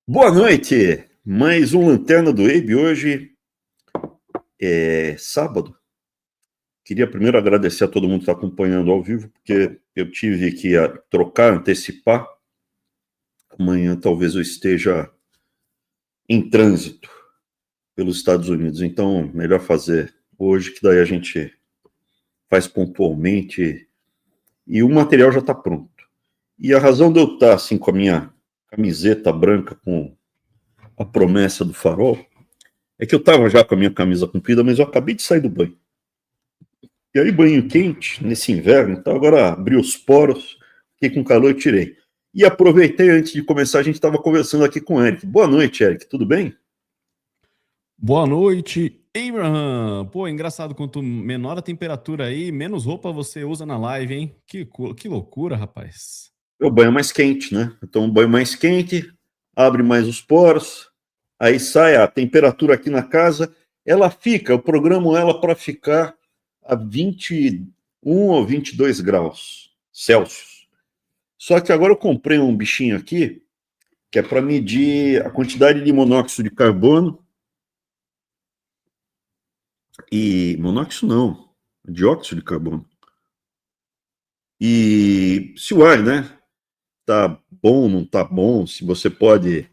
Boa noite! Mais um Lanterna do Abe. Hoje é sábado. Queria primeiro agradecer a todo mundo que está acompanhando ao vivo, porque eu tive que trocar, antecipar. Amanhã talvez eu esteja em trânsito pelos Estados Unidos, então melhor fazer hoje, que daí a gente faz pontualmente e o material já está pronto. E a razão de eu estar assim com a minha camiseta branca com a promessa do farol é que eu estava já com a minha camisa comprida, mas eu acabei de sair do banho. E aí, banho quente, nesse inverno, então agora abri os poros, fiquei com calor e tirei. E aproveitei, antes de começar, a gente estava conversando aqui com o Eric. Boa noite, Eric, tudo bem? Boa noite, Abraham. Pô, engraçado, quanto menor a temperatura aí, menos roupa você usa na live, hein? Que loucura, rapaz. O banho é mais quente, né? Então, o banho mais quente, abre mais os poros, aí sai a temperatura aqui na casa, ela fica, eu programo ela para ficar a 21 ou 22 graus Celsius. Só que agora eu comprei um bichinho aqui, que é para medir a quantidade de monóxido de carbono e monóxido não, dióxido de carbono. E se o ar, né, tá bom, não tá bom, se você pode,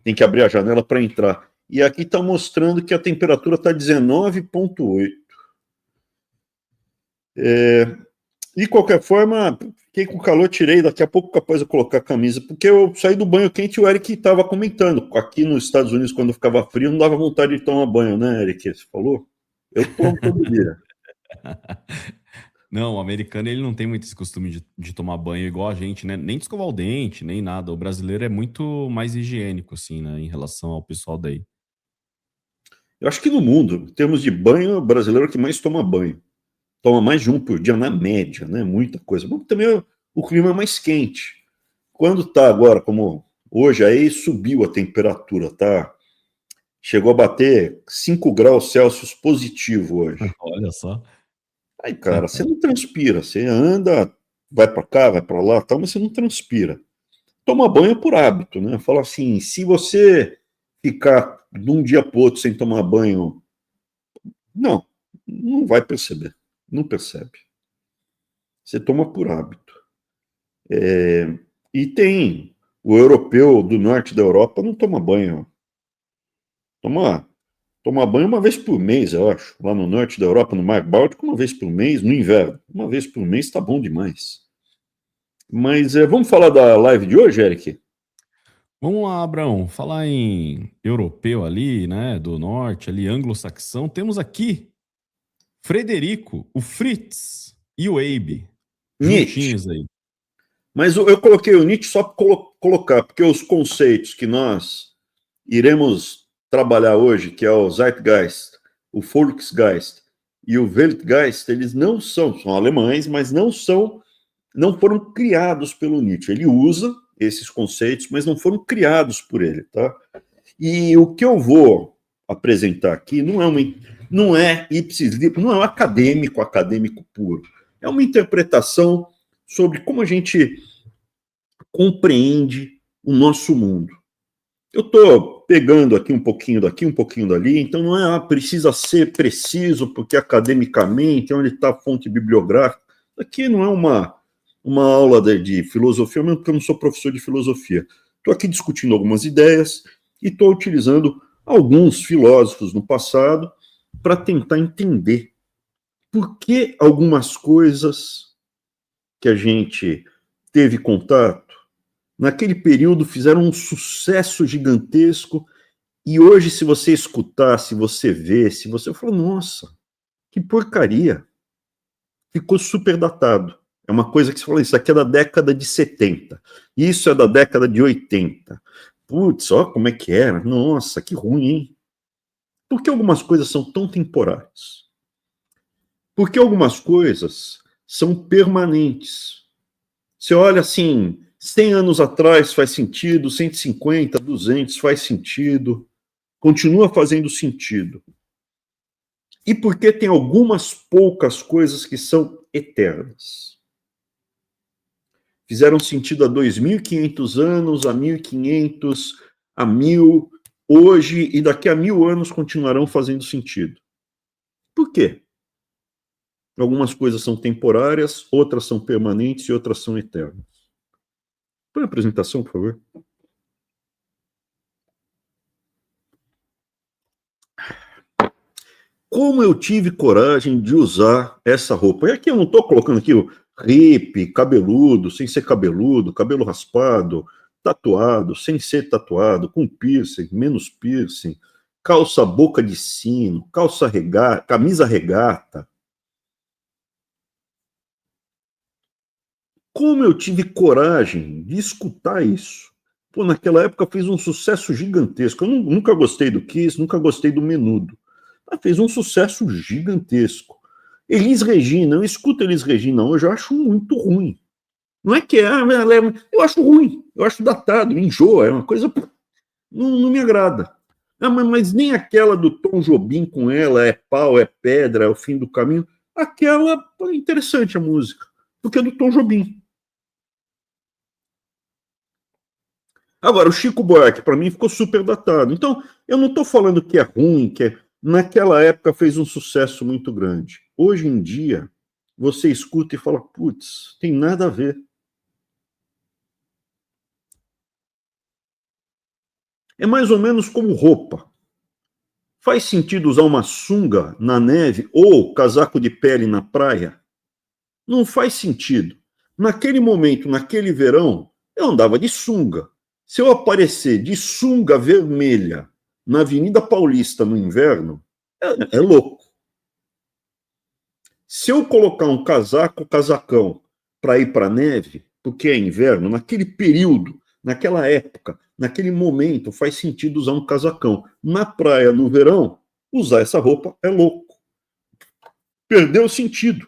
tem que abrir a janela para entrar. E aqui está mostrando que a temperatura está 19,8. De qualquer forma, fiquei com calor, tirei, daqui a pouco capaz de colocar a camisa, porque eu saí do banho quente e o Eric estava comentando. Aqui nos Estados Unidos, quando ficava frio, não dava vontade de tomar banho, né, Eric? Você falou? Eu tomo todo dia. Não, o americano ele não tem muito esse costume de tomar banho igual a gente, né? Nem de escovar o dente, nem nada. O brasileiro é muito mais higiênico, assim, né? Em relação ao pessoal daí. Eu acho que no mundo, em termos de banho, o brasileiro é o que mais toma banho. Toma mais de um por dia, na média, né? Muita coisa. Bom, também o clima é mais quente. Quando está agora, como hoje, aí subiu a temperatura, tá? Chegou a bater 5 graus Celsius positivo hoje. Olha só. Aí, cara, você não transpira, você anda, vai para cá, vai para lá, tal, mas você não transpira. Toma banho por hábito, né? Fala assim, se você ficar de um dia para outro sem tomar banho, não, não vai perceber, não percebe. Você toma por hábito. E tem o europeu do norte da Europa não toma banho, toma, toma banho uma vez por mês, eu acho. Lá no norte da Europa, no Mar Báltico, uma vez por mês, no inverno. Uma vez por mês tá bom demais. Mas vamos falar da live de hoje, Eric? Vamos lá, Abrão. Falar em europeu ali, né? Do norte, ali, anglo-saxão. Temos aqui Frederico, o Fritz e o Abe, Nietzsche. juntinhos aí. Mas eu coloquei o Nietzsche só para colocar, porque os conceitos que nós iremos trabalhar hoje, que é o Zeitgeist, o Volksgeist e o Weltgeist, eles não são alemães, mas não foram criados pelo Nietzsche. Ele usa esses conceitos, mas não foram criados por ele, tá? E o que eu vou apresentar aqui não é ipsis literis, não é um acadêmico puro. É uma interpretação sobre como a gente compreende o nosso mundo. Eu estou pegando aqui um pouquinho daqui, um pouquinho dali, então não é precisa ser preciso, porque academicamente, onde está a fonte bibliográfica. Aqui não é uma aula de filosofia, mesmo porque eu não sou professor de filosofia. Estou aqui discutindo algumas ideias e estou utilizando alguns filósofos no passado para tentar entender por que algumas coisas que a gente teve contato naquele período fizeram um sucesso gigantesco e hoje, se você escutar, se você ver, se você falar, nossa, que porcaria, ficou super datado. É uma coisa que você fala, isso aqui é da década de 70, isso é da década de 80. Putz, ó como é que era, nossa, que ruim, hein? Por que algumas coisas são tão temporárias? Porque algumas coisas são permanentes. Você olha assim, 100 anos atrás faz sentido, 150, 200 faz sentido, continua fazendo sentido. E porque tem algumas poucas coisas que são eternas. Fizeram sentido há 2.500 anos, há 1.500, a 1000, hoje e daqui a 1000 anos continuarão fazendo sentido. Por quê? Algumas coisas são temporárias, outras são permanentes e outras são eternas. Põe a apresentação, por favor. Como eu tive coragem de usar essa roupa? E aqui eu não estou colocando aqui o hippie, cabeludo, sem ser cabeludo, cabelo raspado, tatuado, sem ser tatuado, com piercing, menos piercing, calça boca de sino, calça regata, camisa regata. Como eu tive coragem de escutar isso? Pô, naquela época fez um sucesso gigantesco. Eu nunca gostei do Kiss, nunca gostei do Menudo. Mas fez um sucesso gigantesco. Elis Regina, eu escuto Elis Regina hoje, eu acho muito ruim. Não é que eu acho ruim, eu acho datado, enjoa, é uma coisa. Não me agrada. Mas nem aquela do Tom Jobim com ela, é pau, é pedra, é o fim do caminho. Aquela, é interessante a música, porque é do Tom Jobim. Agora, o Chico Buarque, para mim, ficou super datado. Então, eu não estou falando que é ruim, naquela época fez um sucesso muito grande. Hoje em dia, você escuta e fala, putz, tem nada a ver. É mais ou menos como roupa. Faz sentido usar uma sunga na neve ou casaco de pele na praia? Não faz sentido. Naquele momento, naquele verão, eu andava de sunga. Se eu aparecer de sunga vermelha na Avenida Paulista no inverno, é louco. Se eu colocar um casacão, para ir para a neve, porque é inverno, naquele período, naquela época, naquele momento, faz sentido usar um casacão. Na praia, no verão, usar essa roupa é louco. Perdeu o sentido.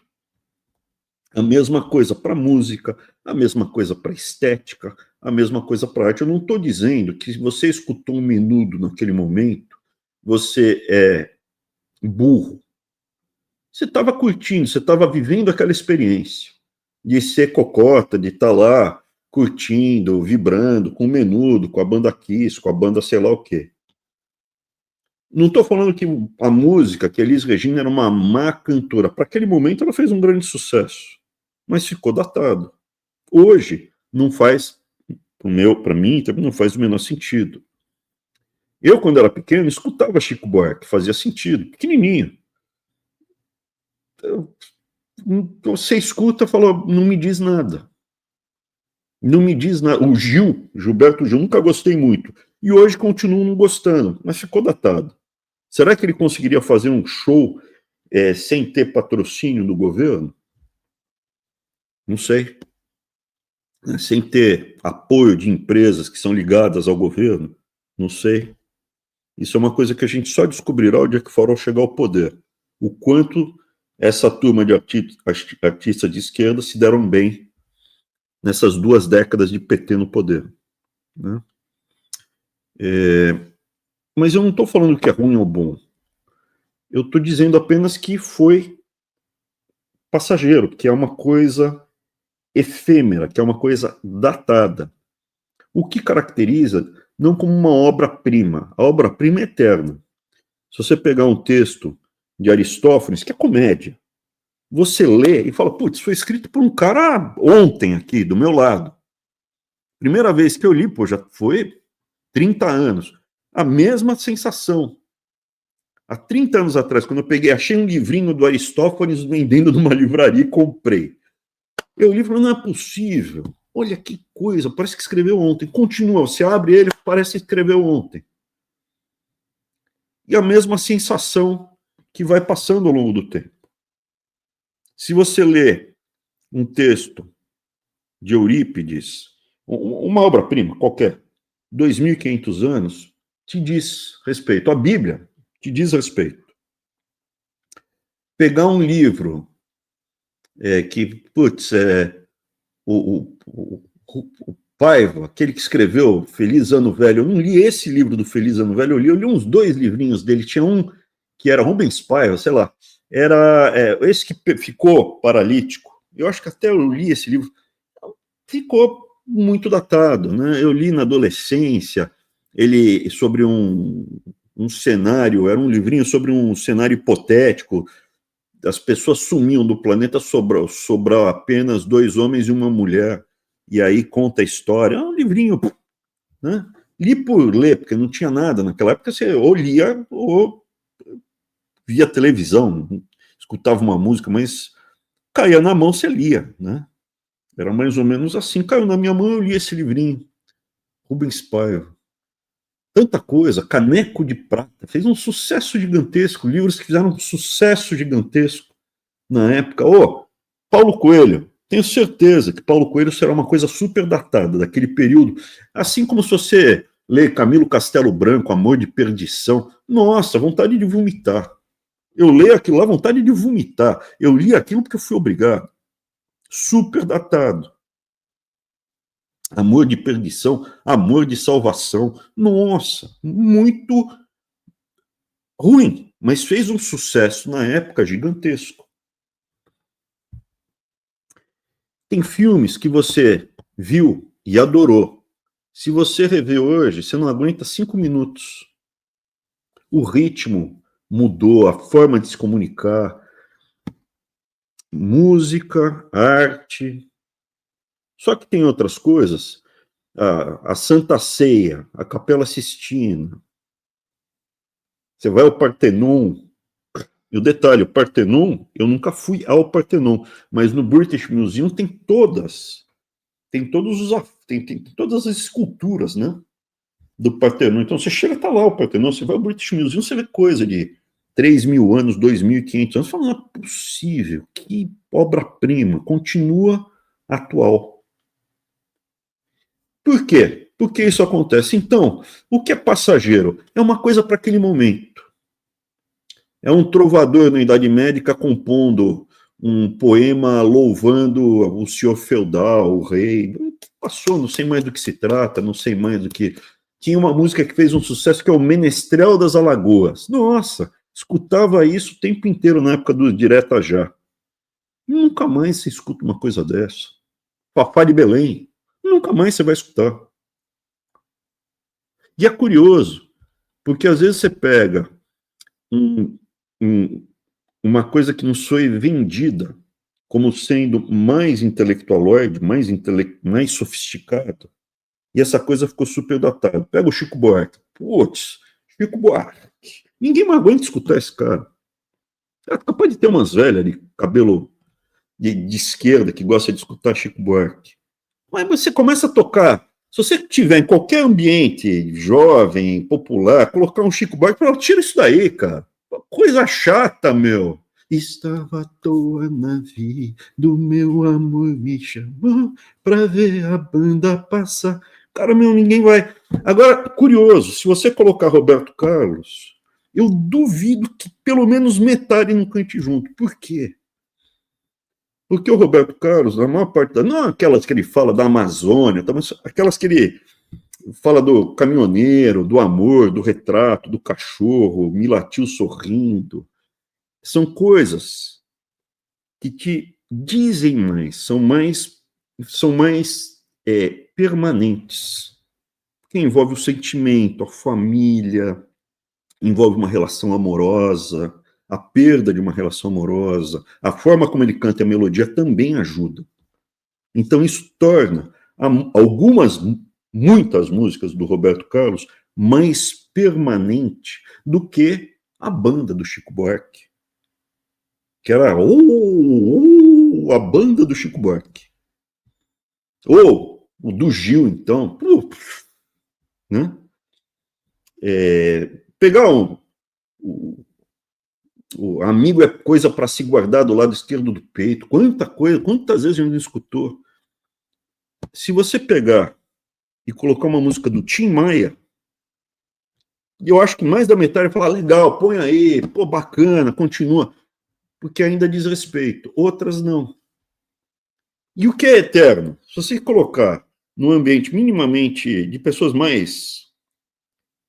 A mesma coisa para música, a mesma coisa para estética, a mesma coisa para arte. Eu não estou dizendo que se você escutou um Menudo naquele momento, você é burro. Você estava curtindo, você estava vivendo aquela experiência de ser cocota, de estar lá curtindo, vibrando com o Menudo, com a banda Kiss, com a banda sei lá o quê. Não estou falando que a música, que a Elis Regina era uma má cantora. Para aquele momento ela fez um grande sucesso, mas ficou datado. Hoje não faz, para mim, também não faz o menor sentido. Eu, quando era pequeno, escutava Chico Buarque, fazia sentido, pequenininho. Você escuta e fala, não me diz nada. Não me diz nada. O Gilberto Gil, nunca gostei muito. E hoje continuo não gostando, mas ficou datado. Será que ele conseguiria fazer um show sem ter patrocínio do governo? Não sei. Sem ter apoio de empresas que são ligadas ao governo? Não sei. Isso é uma coisa que a gente só descobrirá o dia que o Farol chegar ao poder. O quanto essa turma de artistas de esquerda se deram bem nessas 2 décadas de PT no poder. Né? Mas eu não estou falando que é ruim ou bom. Eu estou dizendo apenas que foi passageiro, que é uma coisa efêmera, que é uma coisa datada. O que caracteriza não como uma obra-prima. A obra-prima é eterna. Se você pegar um texto de Aristófanes, que é comédia, você lê e fala, putz, foi escrito por um cara ontem aqui, do meu lado. Primeira vez que eu li, já foi 30 anos. A mesma sensação. Há 30 anos atrás, quando eu achei um livrinho do Aristófanes vendendo numa livraria e comprei. Eu li e falei, não é possível. Olha que coisa, parece que escreveu ontem. Continua, você abre ele, parece que escreveu ontem. E a mesma sensação que vai passando ao longo do tempo. Se você lê um texto de Eurípides, uma obra-prima qualquer, 2.500 anos, te diz respeito. A Bíblia te diz respeito. Pegar um livro que, putz, o Paiva, aquele que escreveu Feliz Ano Velho, eu não li esse livro do Feliz Ano Velho, eu li uns 2 livrinhos dele, tinha um que era Rubens Paiva, sei lá, era esse que ficou paralítico, eu acho que até eu li esse livro, ficou muito datado, né? Eu li na adolescência, sobre um cenário, era um livrinho sobre um cenário hipotético, as pessoas sumiam do planeta, sobrou apenas 2 homens e uma mulher, e aí conta a história, é um livrinho, né? Li por ler, porque não tinha nada naquela época, você ou lia ou via televisão, escutava uma música, mas caía na mão, você lia, né? Era mais ou menos assim, caiu na minha mão, eu li esse livrinho, Rubens Paiva. Tanta coisa, Caneco de Prata, fez um sucesso gigantesco, livros que fizeram um sucesso gigantesco na época. Paulo Coelho, tenho certeza que Paulo Coelho será uma coisa super datada daquele período, assim como se você lê Camilo Castelo Branco, Amor de Perdição, nossa, vontade de vomitar. Eu leio aquilo lá, vontade de vomitar. Eu li aquilo porque eu fui obrigado. Super datado. Amor de Perdição, Amor de Salvação. Nossa, muito ruim, mas fez um sucesso na época gigantesco. Tem filmes que você viu e adorou. Se você rever hoje, você não aguenta 5 minutos. O ritmo mudou, a forma de se comunicar, música, arte. Só que tem outras coisas, a Santa Ceia, a Capela Sistina. Você vai ao Partenon, e o detalhe, o Partenon, eu nunca fui ao Partenon, mas no British Museum tem todas as esculturas, né, do Partenon. Então você chega, tá lá o Partenon, você vai ao British Museum, você vê coisa de 3.000 anos, 2.500 anos, você fala, não é possível, que obra-prima, continua atual. Por quê? Por que isso acontece? Então, o que é passageiro? É uma coisa para aquele momento. É um trovador na Idade Média compondo um poema louvando o senhor feudal, o rei. Passou, não sei mais do que se trata, não sei mais do que... Tinha uma música que fez um sucesso que é o Menestrel das Alagoas. Nossa, escutava isso o tempo inteiro na época do Direta Já. Nunca mais se escuta uma coisa dessa. Fafá de Belém. Nunca mais você vai escutar. E é curioso, porque às vezes você pega uma coisa que nos foi vendida como sendo mais intelectualoide, mais sofisticada, e essa coisa ficou super datada. Pega o Chico Buarque. Putz, Chico Buarque. Ninguém mais aguenta escutar esse cara. É capaz de ter umas velhas de cabelo de esquerda que gosta de escutar Chico Buarque. Mas você começa a tocar. Se você tiver em qualquer ambiente jovem, popular, colocar um Chico Buarque, fala, tira isso daí, cara. Coisa chata, meu. Estava à toa na vida, do meu amor me chamou pra ver a banda passar. Cara, meu, ninguém vai. Agora, curioso, se você colocar Roberto Carlos, eu duvido que pelo menos metade não cante junto. Por quê? Porque o Roberto Carlos, na maior parte não aquelas que ele fala da Amazônia, mas aquelas que ele fala do caminhoneiro, do amor, do retrato, do cachorro, me latiu sorrindo. São coisas que te dizem mais, são mais permanentes. Que envolve o sentimento, a família, envolve uma relação amorosa, a perda de uma relação amorosa, a forma como ele canta a melodia também ajuda. Então isso torna muitas músicas do Roberto Carlos mais permanente do que a banda do Chico Buarque, que era a banda do Chico Buarque. Ou o do Gil, então, né? Pegar o amigo é coisa para se guardar do lado esquerdo do peito. Quantas vezes a gente escutou? Se você pegar e colocar uma música do Tim Maia, eu acho que mais da metade fala, legal, põe aí, pô, bacana, continua, porque ainda diz respeito. Outras não. E o que é eterno? Se você colocar num ambiente minimamente de pessoas mais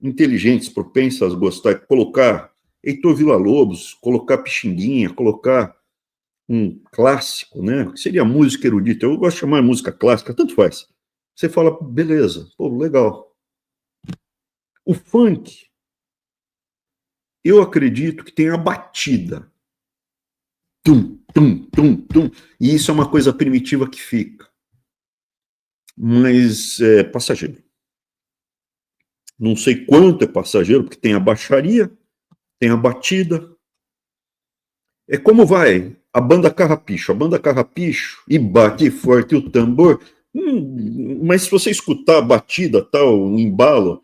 inteligentes, propensas a gostar, colocar Heitor Villa-Lobos, colocar Pixinguinha, colocar um clássico, né? Que seria música erudita. Eu gosto de chamar de música clássica, tanto faz. Você fala, beleza, pô, legal. O funk, eu acredito que tem a batida. Tum, tum, tum, tum. E isso é uma coisa primitiva que fica. Mas é passageiro. Não sei quanto é passageiro, porque tem a baixaria, tem a batida. É como vai a banda Carrapicho. A banda Carrapicho, e bate forte o tambor. Mas se você escutar a batida, tal, o embalo,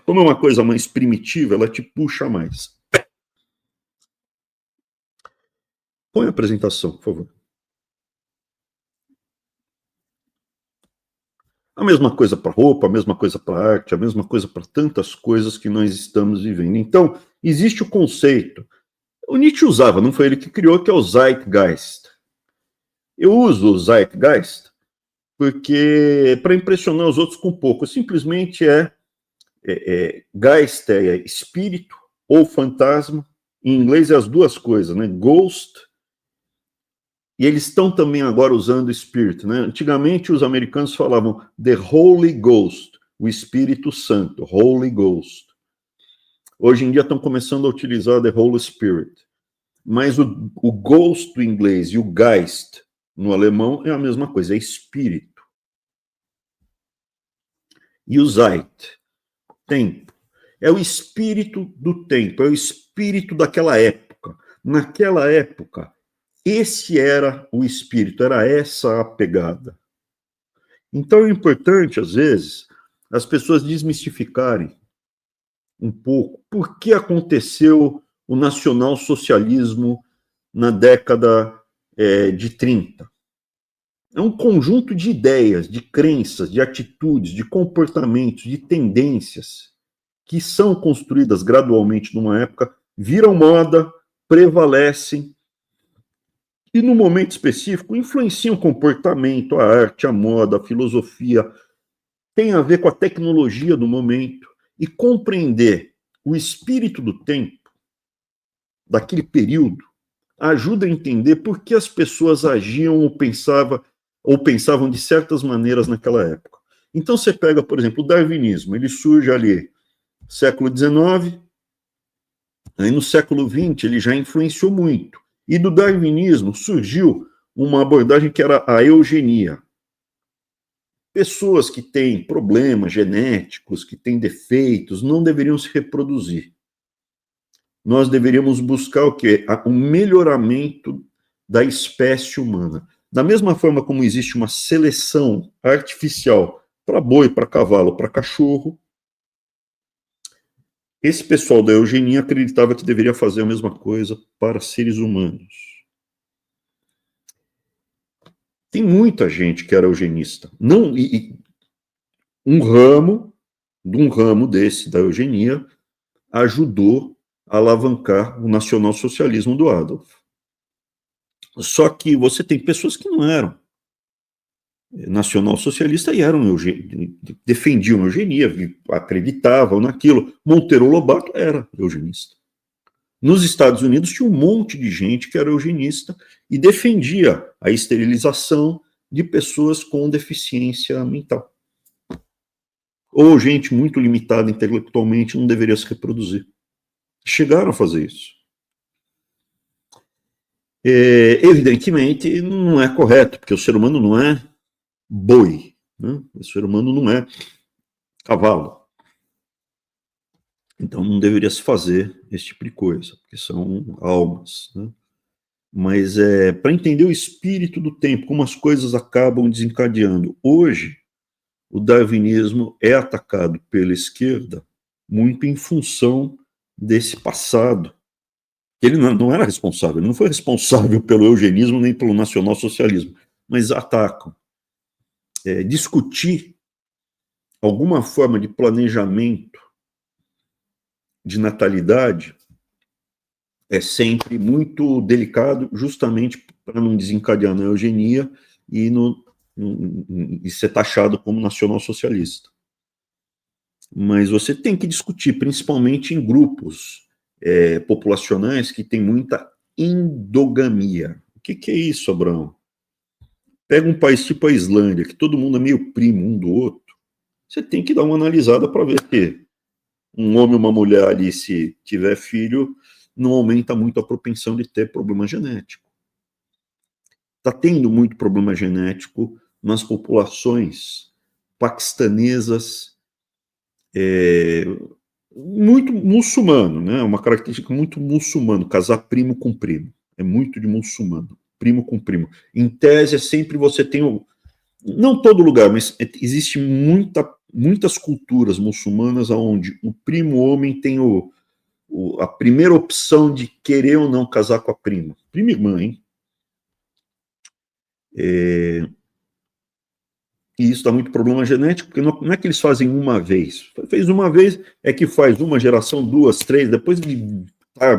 como é uma coisa mais primitiva, ela te puxa mais. Põe a apresentação, por favor. A mesma coisa para roupa, a mesma coisa para arte, a mesma coisa para tantas coisas que nós estamos vivendo. Então, existe o conceito. O Nietzsche usava, não foi ele que criou, que é o Zeitgeist. Eu uso o Zeitgeist porque para impressionar os outros com pouco, simplesmente Geist é espírito ou fantasma. Em inglês é as duas coisas, né? Ghost. E eles estão também agora usando Spirit, né? Antigamente os americanos falavam The Holy Ghost, o Espírito Santo, Holy Ghost. Hoje em dia estão começando a utilizar The Holy Spirit. Mas o Ghost do inglês e o Geist no alemão é a mesma coisa, é espírito. E o Zeit, tempo, é o espírito do tempo, é o espírito daquela época. Naquela época, esse era o espírito, era essa a pegada. Então é importante, às vezes, as pessoas desmistificarem um pouco por que aconteceu o nacionalsocialismo na década de 30. É um conjunto de ideias, de crenças, de atitudes, de comportamentos, de tendências que são construídas gradualmente numa época, viram moda, prevalecem, e no momento específico influenciam o comportamento, a arte, a moda, a filosofia, tem a ver com a tecnologia do momento, e compreender o espírito do tempo, daquele período, ajuda a entender por que as pessoas agiam ou pensavam de certas maneiras naquela época. Então você pega, por exemplo, o darwinismo, ele surge ali século XIX, aí no século XX ele já influenciou muito. E do darwinismo surgiu uma abordagem que era a eugenia. Pessoas que têm problemas genéticos, que têm defeitos, não deveriam se reproduzir. Nós deveríamos buscar o quê? O melhoramento da espécie humana. Da mesma forma como existe uma seleção artificial para boi, para cavalo, para cachorro, esse pessoal da eugenia acreditava que deveria fazer a mesma coisa para seres humanos. Tem muita gente que era eugenista. Não, um ramo desse, da eugenia, ajudou a alavancar o nacionalsocialismo do Adolf. Só que você tem pessoas que não eram nacionalsocialistas e defendiam a eugenia, acreditavam naquilo. Monteiro Lobato era eugenista. Nos Estados Unidos tinha um monte de gente que era eugenista e defendia a esterilização de pessoas com deficiência mental. Ou gente muito limitada intelectualmente não deveria se reproduzir. Chegaram a fazer isso. Evidentemente, não é correto, porque o ser humano não é boi, né? O ser humano não é cavalo. Então não deveria se fazer esse tipo de coisa, porque são almas, né? Mas para entender o espírito do tempo, como as coisas acabam desencadeando. Hoje, o darwinismo é atacado pela esquerda muito em função desse passado. Ele não era responsável, ele não foi responsável pelo eugenismo nem pelo nacionalsocialismo, mas atacam. Discutir alguma forma de planejamento de natalidade é sempre muito delicado, justamente para não desencadear na eugenia e ser taxado como nacionalsocialista. Mas você tem que discutir, principalmente em grupos populacionais que têm muita endogamia. O que é isso, Abraão? Pega um país tipo a Islândia, que todo mundo é meio primo um do outro, você tem que dar uma analisada para ver que um homem e uma mulher ali, se tiver filho, não aumenta muito a propensão de ter problema genético. Está tendo muito problema genético nas populações paquistanesas, muito muçulmano, né? Uma característica muito muçulmano, casar primo com primo. É muito de muçulmano, primo com primo. Em tese, é sempre você tem não todo lugar, mas existe muitas culturas muçulmanas onde o primo homem tem a primeira opção de querer ou não casar com a prima. Prima e irmã, hein? E isso dá muito problema genético, porque não é que eles fazem uma vez. Fez uma vez, é que faz uma geração, duas, três, depois de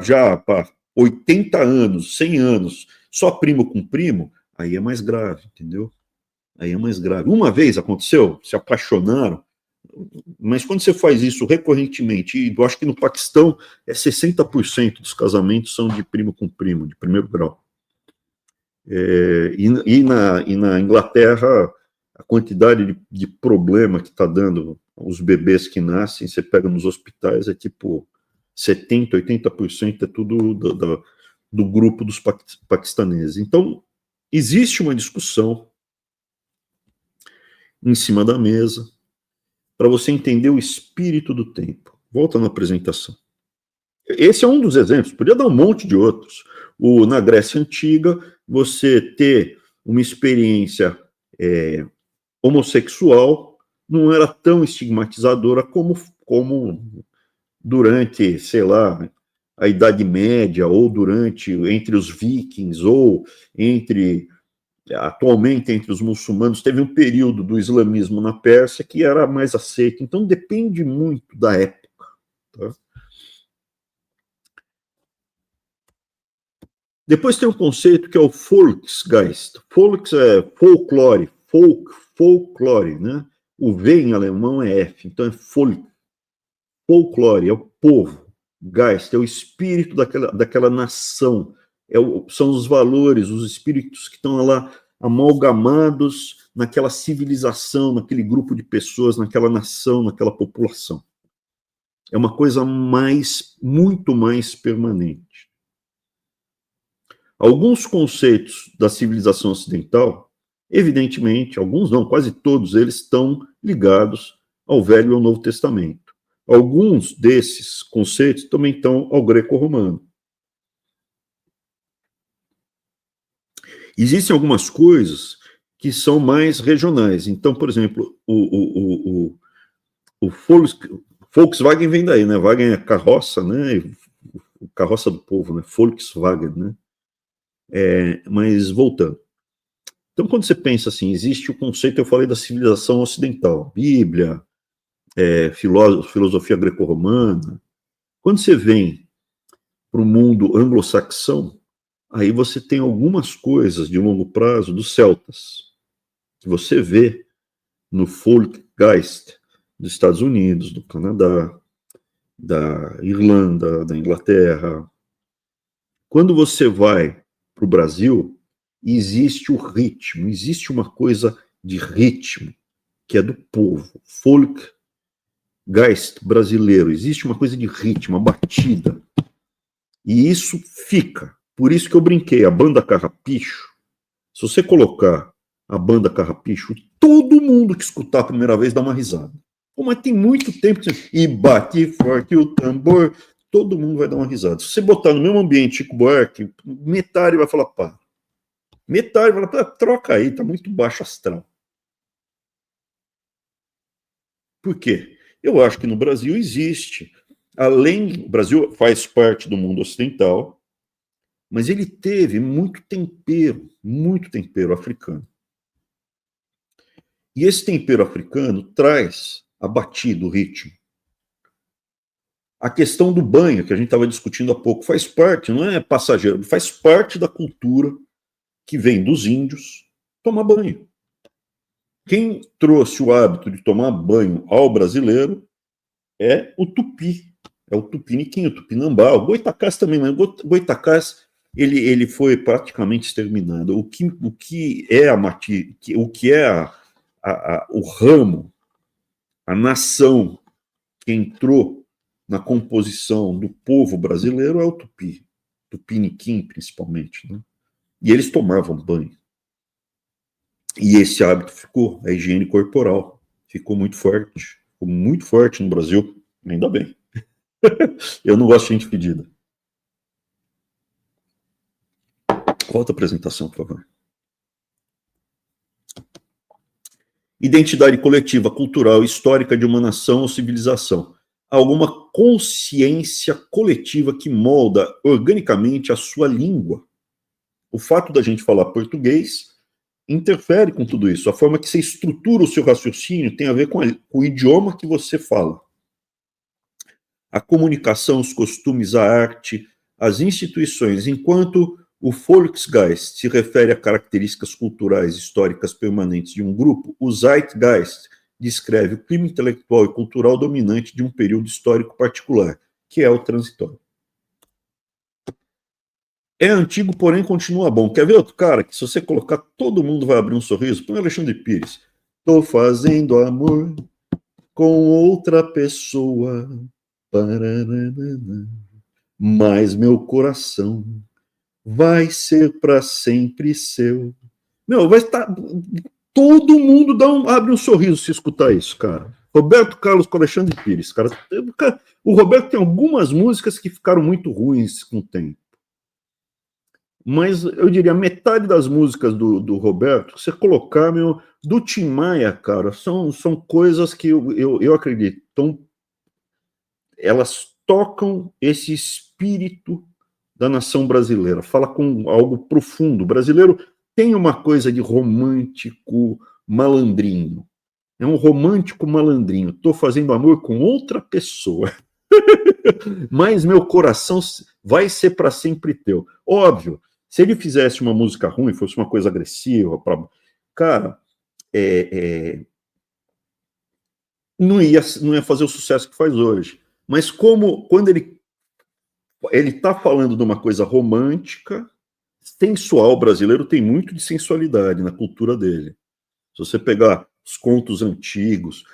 já para 80 anos, 100 anos, só primo com primo, aí é mais grave, entendeu? Aí é mais grave. Uma vez aconteceu, se apaixonaram, mas quando você faz isso recorrentemente, e eu acho que no Paquistão 60% dos casamentos são de primo com primo, de primeiro grau. E na Inglaterra, a quantidade de problema que está dando os bebês que nascem, você pega nos hospitais, é tipo 70%, 80% é tudo do grupo dos paquistaneses. Então, existe uma discussão em cima da mesa para você entender o espírito do tempo. Volta na apresentação. Esse é um dos exemplos, podia dar um monte de outros. Na Grécia Antiga, você ter uma experiência homossexual não era tão estigmatizadora como durante, sei lá, a Idade Média, ou entre os vikings, ou atualmente entre os muçulmanos. Teve um período do islamismo na Pérsia que era mais aceito. Então depende muito da época. Tá? Depois tem um conceito que é o Volksgeist. Volks é folclore, folclore, né? O V em alemão é F, então é folclore, é o povo. Geist é o espírito daquela nação, são os valores, os espíritos que estão lá amalgamados naquela civilização, naquele grupo de pessoas, naquela nação, naquela população. É uma coisa muito mais permanente. Alguns conceitos da civilização ocidental, evidentemente, alguns não, quase todos eles estão ligados ao Velho e ao Novo Testamento. Alguns desses conceitos também estão ao greco-romano. Existem algumas coisas que são mais regionais. Então, por exemplo, o Volkswagen vem daí, né? Wagen é carroça, né? Carroça do povo, né? Volkswagen, né? Mas voltando. Então, quando você pensa assim, existe o conceito, eu falei da civilização ocidental, Bíblia, filosofia greco-romana. Quando você vem para o mundo anglo-saxão, aí você tem algumas coisas de longo prazo dos celtas, que você vê no Volksgeist dos Estados Unidos, do Canadá, da Irlanda, da Inglaterra. Quando você vai para o Brasil, existe o ritmo, existe uma coisa de ritmo, que é do povo, Volksgeist brasileiro, existe uma coisa de ritmo, uma batida. E isso fica. Por isso que eu brinquei, a banda Carrapicho, se você colocar a banda Carrapicho, todo mundo que escutar a primeira vez dá uma risada. Pô, mas tem muito tempo que... E bate forte o tambor, todo mundo vai dar uma risada. Se você botar no mesmo ambiente Chico Buarque, metade vai falar, pá. Metade vai falar, troca aí, tá muito baixo astral. Por quê? Eu acho que no Brasil existe. O Brasil faz parte do mundo ocidental, mas ele teve muito tempero africano. E esse tempero africano traz a batida, o ritmo. A questão do banho, que a gente estava discutindo há pouco, faz parte, não é passageiro, faz parte da cultura que vem dos índios tomar banho. Quem trouxe o hábito de tomar banho ao brasileiro é o tupi, é o tupiniquim, o tupinambá, o goitacás também, mas o goitacás ele foi praticamente exterminado. O que é o ramo, a nação que entrou na composição do povo brasileiro é o tupi, tupiniquim principalmente, né? E eles tomavam banho. E esse hábito ficou, a higiene corporal, ficou muito forte no Brasil, ainda bem. Eu não gosto de gente fedida. Volta a apresentação, por favor. Identidade coletiva, cultural, histórica de uma nação ou civilização. Alguma consciência coletiva que molda organicamente a sua língua. O fato da gente falar português interfere com tudo isso. A forma que você estrutura o seu raciocínio tem a ver com o idioma que você fala. A comunicação, os costumes, a arte, as instituições, enquanto o Volksgeist se refere a características culturais históricas permanentes de um grupo, o Zeitgeist descreve o clima intelectual e cultural dominante de um período histórico particular, que é o transitório. É antigo, porém continua bom. Quer ver outro cara que se você colocar, todo mundo vai abrir um sorriso? Põe Alexandre Pires. Tô fazendo amor com outra pessoa, mas meu coração vai ser para sempre seu. Meu, vai estar... Todo mundo abre um sorriso se escutar isso, cara. Roberto Carlos com Alexandre Pires. Cara, o Roberto tem algumas músicas que ficaram muito ruins com o tempo. Mas eu diria, metade das músicas do Roberto, você colocar, meu, do Tim Maia, cara, são coisas que eu acredito. Então, elas tocam esse espírito da nação brasileira, fala com algo profundo. O brasileiro tem uma coisa de romântico malandrinho. É um romântico malandrinho. Estou fazendo amor com outra pessoa. Mas meu coração vai ser para sempre teu. Óbvio, se ele fizesse uma música ruim, fosse uma coisa agressiva, cara, não ia fazer o sucesso que faz hoje. Mas quando ele está falando de uma coisa romântica, sensual, o brasileiro tem muito de sensualidade na cultura dele. Se você pegar os contos antigos,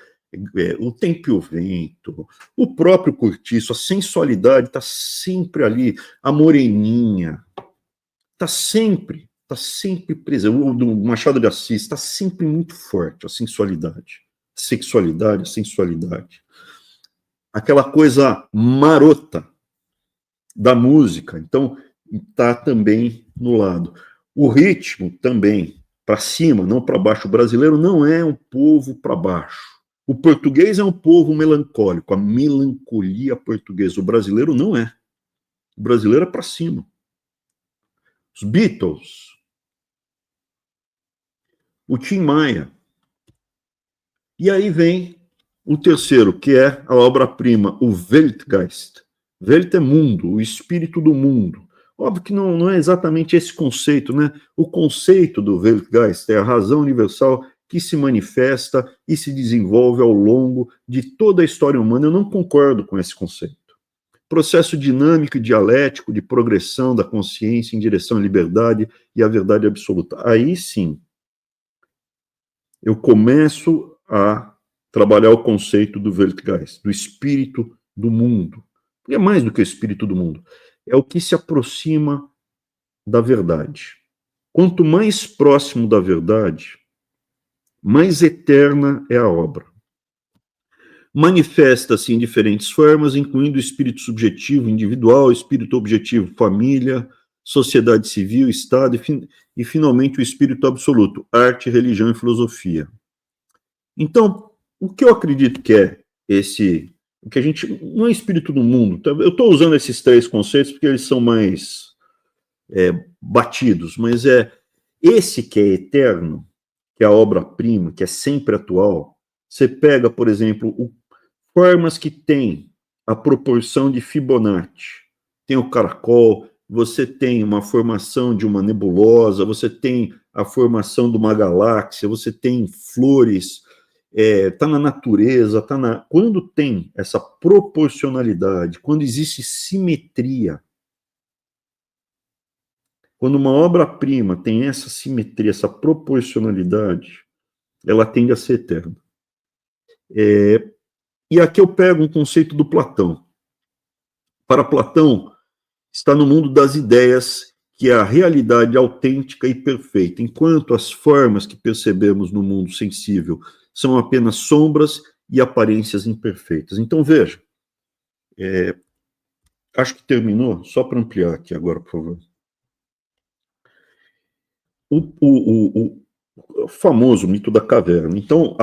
o Tempo e o Vento, o próprio Cortiço, a sensualidade está sempre ali, a moreninha, está sempre presente. O do Machado de Assis está sempre muito forte, a sensualidade, sexualidade, a sensualidade. Aquela coisa marota da música, então está também no lado. O ritmo também, para cima, não para baixo. O brasileiro não é um povo para baixo. O português é um povo melancólico, a melancolia portuguesa. O brasileiro não é. O brasileiro é para cima. Os Beatles, o Tim Maia. E aí vem o terceiro, que é a obra-prima, o Weltgeist. Welt é mundo, o espírito do mundo. Óbvio que não é exatamente esse conceito, né? O conceito do Weltgeist é a razão universal que se manifesta e se desenvolve ao longo de toda a história humana. Eu não concordo com esse conceito. Processo dinâmico e dialético de progressão da consciência em direção à liberdade e à verdade absoluta. Aí sim, eu começo a trabalhar o conceito do Weltgeist, do espírito do mundo. E é mais do que o espírito do mundo. É o que se aproxima da verdade. Quanto mais próximo da verdade, mais eterna é a obra. Manifesta-se em diferentes formas, incluindo o espírito subjetivo, individual, espírito objetivo, família, sociedade civil, Estado e finalmente, o espírito absoluto, arte, religião e filosofia. Então, o que eu acredito que é o que a gente, não é espírito do mundo, eu estou usando esses três conceitos porque eles são mais batidos, mas esse que é eterno, que é a obra-prima, que é sempre atual. Você pega, por exemplo, formas que tem a proporção de Fibonacci, tem o caracol, você tem uma formação de uma nebulosa, você tem a formação de uma galáxia, você tem flores, está na natureza, quando tem essa proporcionalidade, quando existe simetria, quando uma obra-prima tem essa simetria, essa proporcionalidade, ela tende a ser eterna. E aqui eu pego um conceito do Platão. Para Platão, está no mundo das ideias que é a realidade autêntica e perfeita, enquanto as formas que percebemos no mundo sensível são apenas sombras e aparências imperfeitas. Então, veja, acho que terminou, só para ampliar aqui agora, por favor. O famoso mito da caverna. Então,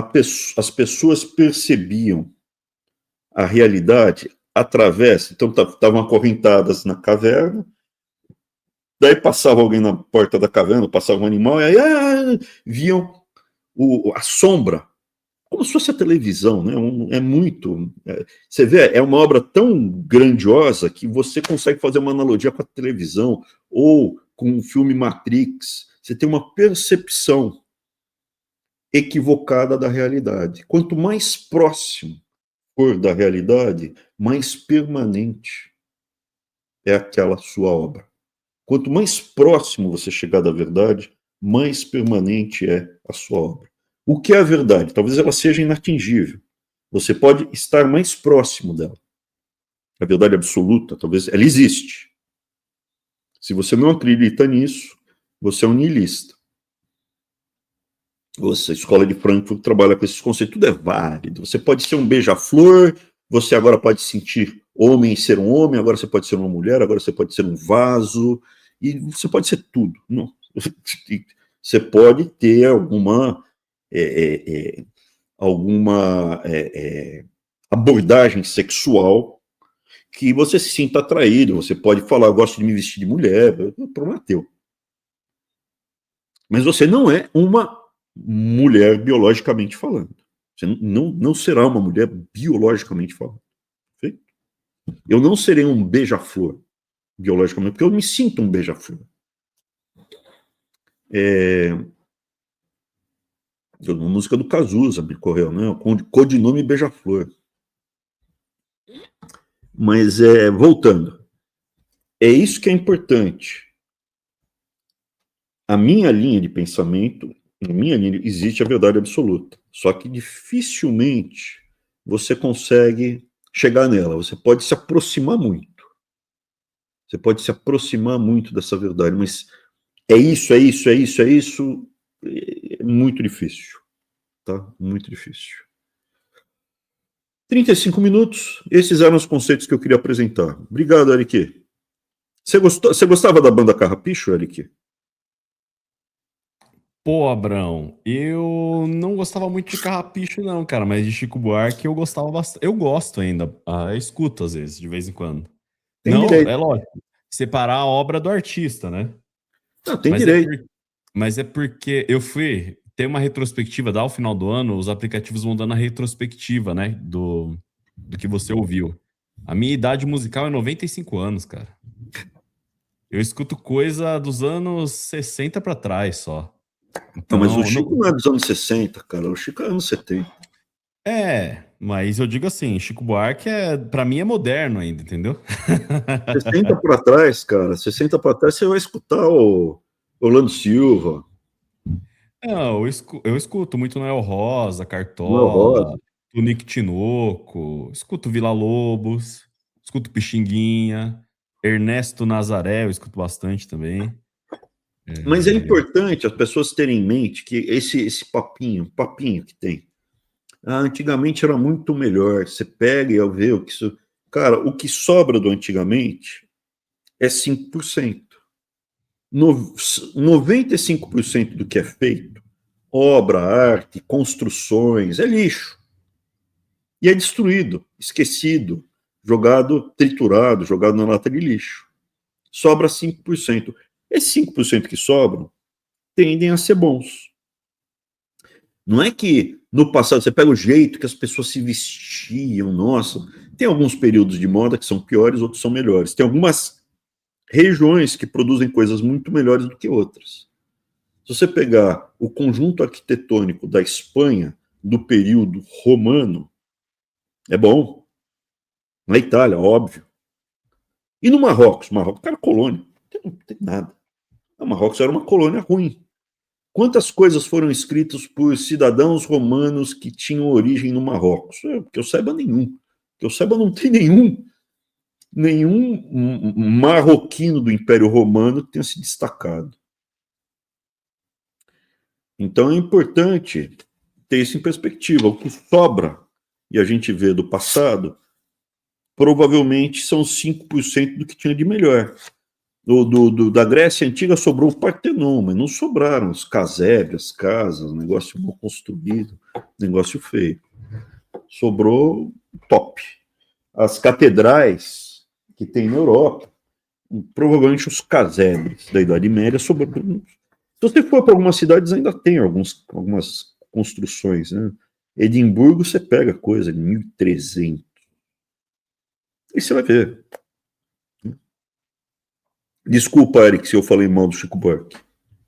as pessoas percebiam a realidade através, então estavam acorrentadas na caverna, daí passava alguém na porta da caverna, passava um animal, e aí viam a sombra, como se fosse a televisão, né? Você vê, é uma obra tão grandiosa que você consegue fazer uma analogia com a televisão, ou com o filme Matrix. Você tem uma percepção equivocada da realidade. Quanto mais próximo for da realidade, mais permanente é aquela sua obra. Quanto mais próximo você chegar da verdade, mais permanente é a sua obra. O que é a verdade? Talvez ela seja inatingível. Você pode estar mais próximo dela. A verdade absoluta, talvez, ela existe. Se você não acredita nisso, você é um niilista. A escola de Frankfurt trabalha com esses conceitos, tudo é válido. Você pode ser um beija-flor, você agora pode sentir homem e ser um homem, agora você pode ser uma mulher, agora você pode ser um vaso, e você pode ser tudo. Não. Você pode ter alguma abordagem sexual que você se sinta atraído. Você pode falar, eu gosto de me vestir de mulher, o problema é teu. Mas você não é uma mulher biologicamente falando. Você não será uma mulher biologicamente falando. Perfeito? Eu não serei um beija-flor biologicamente, porque eu me sinto um beija-flor. Uma música do Cazuza me correu, né? O codinome Beija-Flor. Mas, voltando, é isso que é importante. A minha linha de pensamento, na minha linha, existe a verdade absoluta. Só que dificilmente você consegue chegar nela. Você pode se aproximar muito. Você pode se aproximar muito dessa verdade, mas é isso. É muito difícil. Tá? Muito difícil. 35 minutos. Esses eram os conceitos que eu queria apresentar. Obrigado, Eric. Você gostava da banda Carrapicho, Eric? Pô, Abrão, eu não gostava muito de Carrapicho, não, cara, mas de Chico Buarque eu gostava bastante. Eu gosto ainda, eu escuto às vezes, de vez em quando. Tem Não, direito. é lógico, separar a obra do artista, né? Não, tem Mas direito. mas é porque eu fui ter uma retrospectiva, ao final do ano, os aplicativos vão dando a retrospectiva, né, do que você ouviu. A minha idade musical é 95 anos, cara. Eu escuto coisa dos anos 60 pra trás só. Não, mas o Então, Chico não é dos anos 60, cara. O Chico é anos 70. mas eu digo assim, Chico Buarque para mim é moderno ainda, entendeu? 60 para trás, cara. 60 para trás você vai escutar o Orlando Silva. Não, eu escuto muito Noel Rosa, Noel Cartola, Rosa. Tunique Tinoco, escuto Villa-Lobos, escuto Pixinguinha, Ernesto Nazaré, eu escuto bastante também. Mas é importante as pessoas terem em mente que esse papinho que tem. Antigamente era muito melhor. Você pega e vê o que isso. Cara, o que sobra do antigamente é 5%. 95% do que é feito, obra, arte, construções, é lixo. E é destruído, esquecido, jogado, triturado, jogado na lata de lixo. Sobra 5%. Esses 5% que sobram tendem a ser bons. Não é que no passado, você pega o jeito que as pessoas se vestiam, nossa, tem alguns períodos de moda que são piores, outros são melhores. Tem algumas regiões que produzem coisas muito melhores do que outras. Se você pegar o conjunto arquitetônico da Espanha do período romano, é bom. Na Itália, óbvio. E no Marrocos? Marrocos era colônia. Não tem nada. O Marrocos era uma colônia ruim. Quantas coisas foram escritas por cidadãos romanos que tinham origem no Marrocos? Que eu saiba, nenhum. Que eu saiba, não tem nenhum. nenhum marroquino do Império Romano tenha se destacado. Então é importante ter isso em perspectiva. O que sobra, e a gente vê do passado, provavelmente são 5% do que tinha de melhor. Da Grécia Antiga sobrou o Partenon, mas não sobraram os casebres, as casas, negócio mal construído, negócio feio. Sobrou top. As catedrais que tem na Europa, provavelmente os casebres da Idade Média sobraram. Se você for para algumas cidades, ainda tem algumas construções, né? Edimburgo, você pega coisa de 1300. E você vai ver. Desculpa, Eric, se eu falei mal do Chico Buarque.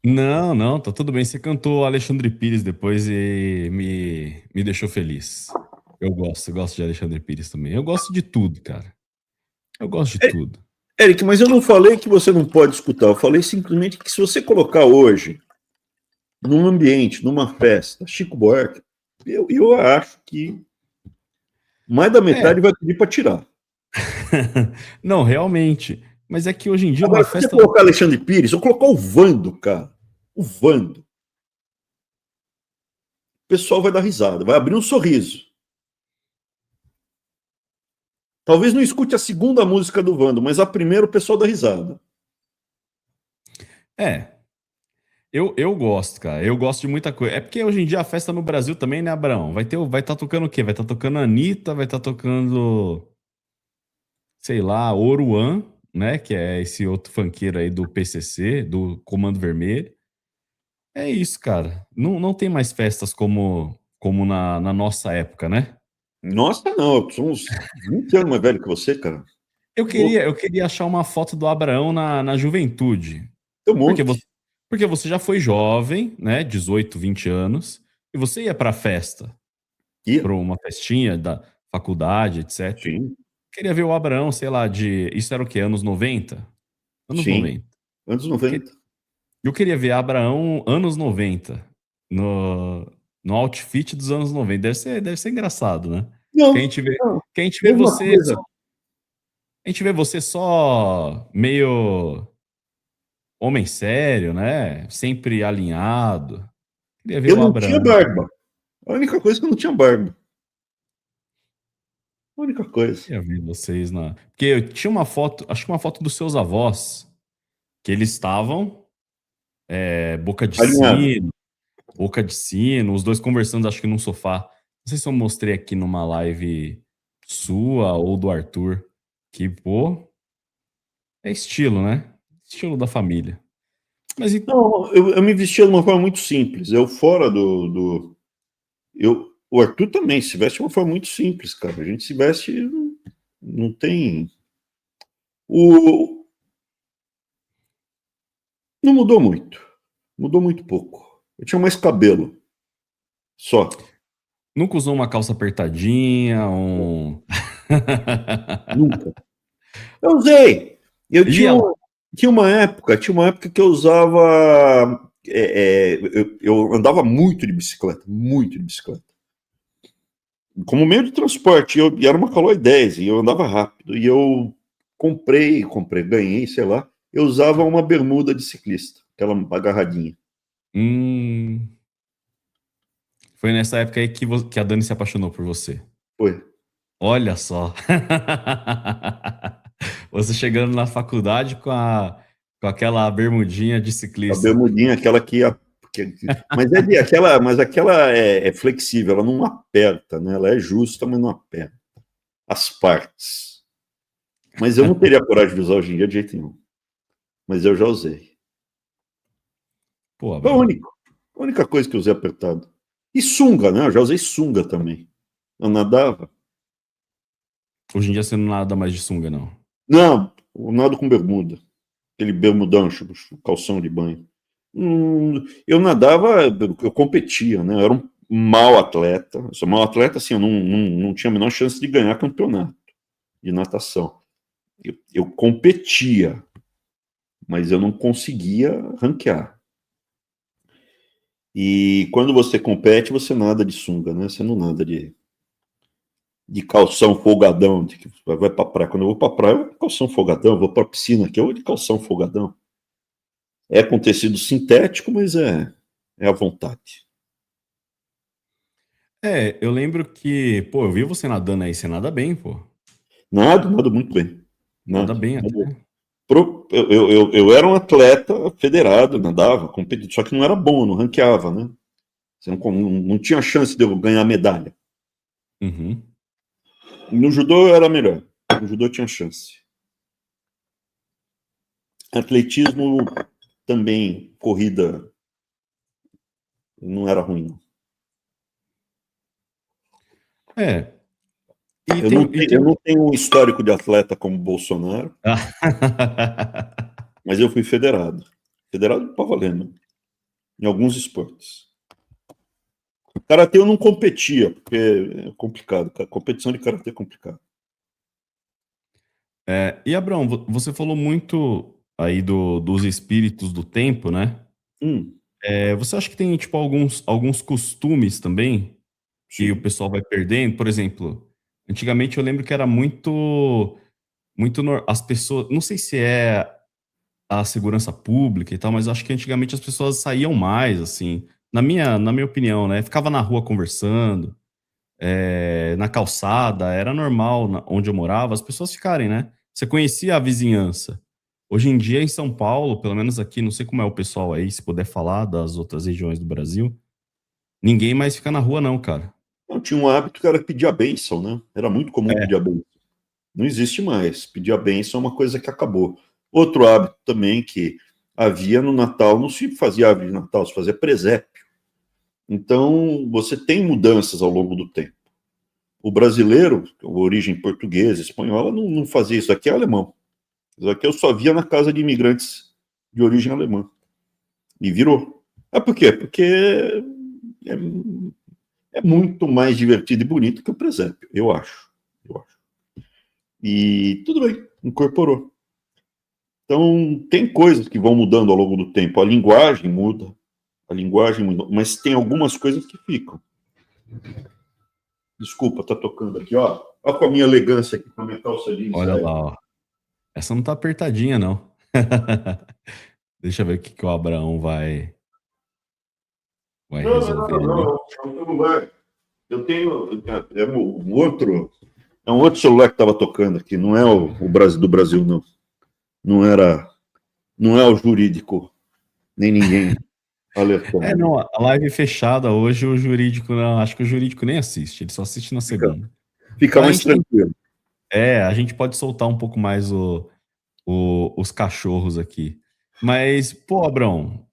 Não, não, tá tudo bem. Você cantou Alexandre Pires depois e me deixou feliz. Eu gosto de Alexandre Pires também. Eu gosto de tudo, cara. Eu gosto de tudo. Eric, mas eu não falei que você não pode escutar. Eu falei simplesmente que se você colocar hoje, num ambiente, numa festa, Chico Buarque, eu acho que mais da metade vai pedir para tirar. Não, realmente. Mas é que hoje em dia Agora, uma se festa. você colocar Alexandre Pires, eu colocar o Vando, cara. O Vando. O pessoal vai dar risada, vai abrir um sorriso. Talvez não escute a segunda música do Vando, mas a primeira o pessoal dá risada. Eu gosto, cara. Eu gosto de muita coisa. É porque hoje em dia a festa no Brasil também, né, Abraão? Vai estar tocando o quê? Vai estar tocando Anitta, vai estar tocando, sei lá, Oruan, né? Que é esse outro funkeiro aí do PCC, do Comando Vermelho. É isso, cara. Não tem mais festas como na nossa época, né? Nossa, não, eu sou uns 20 anos mais velho que você, cara. Eu queria achar uma foto do Abraão na juventude. Tem um Porque você, monte. porque você já foi jovem, né? 18, 20 anos, e você ia pra festa, Ia, pra uma festinha da faculdade, etc. sim, Queria ver o Abraão, sei lá, Isso era o quê? Anos 90? Anos sim. 90. Anos Que- 90. Eu queria ver Abraão anos 90, no outfit dos anos 90. Deve ser engraçado, né? Que a Não, gente vê, não. que a gente vê Mesma você coisa. só, a gente vê você só meio homem sério, né? Sempre alinhado. Queria ver Eu o não tinha Abraão. barba. A única coisa é que eu não tinha barba. A única coisa. Queria ver vocês na. Porque eu tinha uma foto, acho que uma foto dos seus avós, que eles estavam Alinhado. boca de sino, os dois conversando, acho que num sofá. Não sei se eu mostrei aqui numa live sua ou do Arthur. Que, pô, é estilo, né? Estilo da família. Mas Não, eu me vestia de uma forma muito simples. Eu fora o Arthur também se veste de uma forma muito simples, cara. A gente se veste, não tem. O, não mudou muito. Mudou muito pouco. Eu tinha mais cabelo. Só. nunca usou uma calça apertadinha, Nunca. Eu usei. Eu tinha, Ia lá. tinha uma época que eu usava. Eu andava muito de bicicleta, muito de bicicleta. Como meio de transporte, e era uma Caloi 10, e eu andava rápido. E eu ganhei, sei lá. Eu usava uma bermuda de ciclista, aquela agarradinha. Hum, foi nessa época aí que a Dani se apaixonou por você. Foi. Olha só. Você chegando na faculdade com aquela bermudinha de A ciclista. bermudinha, aquela que ia. Mas aquela é flexível, ela não aperta, né? Ela é justa, mas não aperta. As partes. Mas eu não teria coragem de usar hoje em dia de jeito nenhum. Mas eu já usei. Pô, Foi Abraão. a única coisa que eu usei apertado. E sunga, né? Eu já usei sunga também. Eu nadava. Hoje em dia você não nada mais de sunga, não. Não, eu nado com bermuda. Aquele bermudão, calção de banho. Eu nadava, eu competia, né? Eu era um mau atleta. Eu sou mau atleta, assim, eu não tinha a menor chance de ganhar campeonato de natação. Eu competia, mas eu não conseguia ranquear. E quando você compete, você nada de sunga, né? Você não nada de. de calção folgadão, de que vai pra praia. Quando eu vou pra praia, eu vou de calção folgadão, eu vou pra piscina aqui, eu vou de calção folgadão. É com tecido sintético, mas é à vontade. Eu lembro que, pô, eu vi você nadando aí, você nada bem, pô. Nada muito bem. Nada Nada. bem até. Eu era um atleta federado, nadava, competido, só que não era bom, não ranqueava, né? Você não tinha chance de eu ganhar medalha. Uhum. No judô eu era melhor. No judô eu tinha chance. Atletismo também, corrida, não era ruim, não. É. E Eu não, tem, e tenho, tem... eu não tenho um histórico de atleta como Bolsonaro, mas eu fui federado. Federado para valendo, em alguns esportes. Karatê eu não competia, porque é complicado. Competição de karatê é complicado. E Abraão, você falou muito aí dos espíritos do tempo, né? Hum, Você acha que tem, tipo, alguns costumes também que o sim. pessoal vai perdendo? Por exemplo, antigamente eu lembro que era muito as pessoas, não sei se é a segurança pública e tal, mas acho que antigamente as pessoas saíam mais, assim, na minha opinião, né? Ficava na rua conversando, na calçada, era normal onde eu morava, as pessoas ficarem, né? Você conhecia a vizinhança. Hoje em dia, em São Paulo, pelo menos aqui, não sei como é o pessoal aí, se puder falar das outras regiões do Brasil, ninguém mais fica na rua, não, cara. Eu tinha um hábito que era pedir a bênção, né? Era muito comum É, pedir a bênção. Não existe mais. Pedir a bênção é uma coisa que acabou. Outro hábito também que havia no Natal, não se fazia árvore de Natal, se fazia presépio. Então, você tem mudanças ao longo do tempo. O brasileiro, a origem portuguesa, espanhola, não fazia isso. Aqui é alemão. Isso aqui eu só via na casa de imigrantes de origem alemã. E virou. Por quê? Porque é, é muito mais divertido e bonito que o presépio, eu acho. Eu acho. E tudo bem, incorporou. Então, tem coisas que vão mudando ao longo do tempo. A linguagem muda, mas tem algumas coisas que ficam. Desculpa, tá tocando aqui, ó. Olha com a minha elegância aqui, com a minha calça jeans. olha lá, ó. Essa não tá apertadinha, não. Deixa eu ver o que o Abraão vai Não, não, resolver não, ali. não. É um celular. Eu tenho. É um outro celular que estava tocando aqui. Não é o Brasil do Brasil, não. Não era. Não é o jurídico, nem ninguém alertando. Não, a live fechada hoje, o jurídico, não, acho que o jurídico nem assiste, ele só assiste na Fica, segunda. fica Então a mais gente tem, tranquilo. a gente pode soltar um pouco mais os cachorros aqui. Mas, pô, Abrão,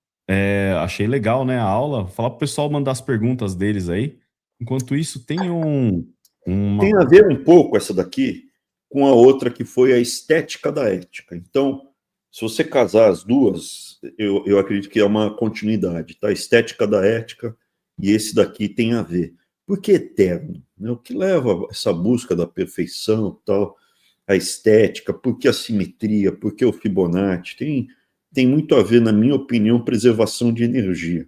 achei legal, né, a aula. Falar pro pessoal mandar as perguntas deles aí. Enquanto isso, tem Tem uma... a ver um pouco essa daqui com a outra que foi a estética da ética. Então, se você casar as duas, eu acredito que é uma continuidade, tá? A estética da ética e esse daqui tem a ver. Por que eterno? Né? O que leva essa busca da perfeição, tal, a estética, por que a simetria, por que o Fibonacci? Tem muito a ver, na minha opinião, preservação de energia.